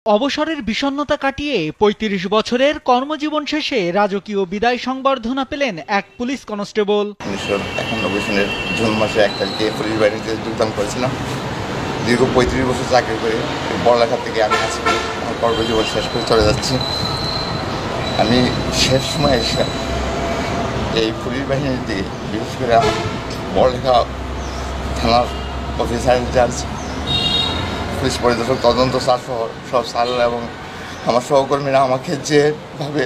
অবসরের বিষণ্ণতা কাটিয়ে ৩৫ বছরের কর্মজীবন শেষে রাজকীয় বিদায় সংবর্ধনা পেলেন এক পুলিশ কনস্টেবল। ১৯৯১ সালের জুন মাসে ১ তারিখে পুলিশ বাহিনীতে যোগদান করেছিলাম। দীর্ঘ ৩৫ বছর চাকরি করে পড়ালেখা থেকে আমি আজকে আমার কর্মজীবন শেষ করে চলে যাচ্ছি। আমি শেষ সময় এসে এই পুলিশ বাহিনীর দিকে বিশেষ করে পড়ালেখা থানার অফিসার ইনচার্জ, পুলিশ পরিদর্শক, তদন্ত স্যার সহ সব স্যাররা এবং আমার সহকর্মীরা আমাকে যেভাবে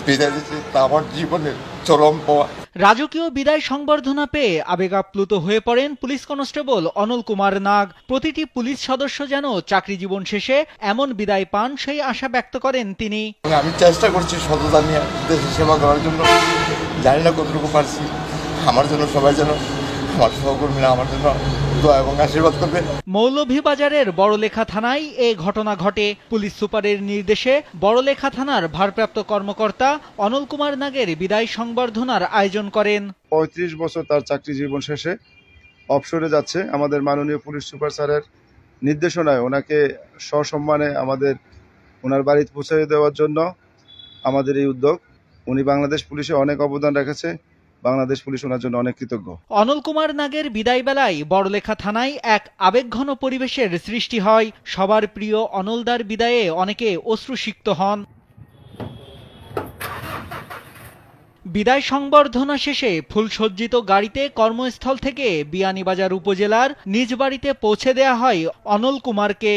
বিদায় দিচ্ছে তা আমার জীবনের চরম পাওয়া। রাজকীয় বিদায় সংবর্ধনা পেয়ে আবেগ আপ্লুত হয়ে পড়েন পুলিশ কনস্টেবল অনল কুমার নাগ। প্রতিটি পুলিশ সদস্য যেন চাকরি জীবন শেষে এমন বিদায় পান সেই আশা ব্যক্ত করেন তিনি। আমি চেষ্টা করছি সততা নিয়ে দেশের সেবা করার জন্য, জানি না কতটুকু পারছি। আমার জন্য সবাই যেন, আমার সহকর্মীরা আমার জন্য দোয়া এবং আশীর্বাদ করবে। মৌলভীবাজারের বড়লেখা থানায় এ ঘটনা ঘটে। পুলিশ সুপারের নির্দেশে বড়লেখা থানার ভারপ্রাপ্ত কর্মকর্তা অনল কুমার নাগের বিদায় সংবর্ধনার আয়োজন করেন। ৩৫ বছর তার চাকরি জীবন শেষে অবসরে যাচ্ছে। আমাদের মাননীয় পুলিশ সুপার স্যারের নির্দেশনায় ওনাকে সসম্মানে ওনার বাড়িতে পৌঁছে দেওয়ার জন্য আমাদের এই উদ্যোগ। উনি বাংলাদেশ পুলিশে অনেক অবদান রেখেছে, বাংলাদেশ পুলিশ ওনার জন্য অনেক কৃতজ্ঞ। অনল কুমার নাগের বিদায় বেলায় বড়লেখা থানায় এক আবেগঘন পরিবেশের সৃষ্টি হয়। সবার প্রিয় অনলদার বিদায়ে অনেকে অশ্রুসিক্ত হন। বিদায় সংবর্ধনা শেষে ফুলসজ্জিত গাড়িতে কর্মস্থল থেকে বিয়ানীবাজার উপজেলার নিজ বাড়িতে পৌঁছে দেয়া হয় অনল কুমারকে।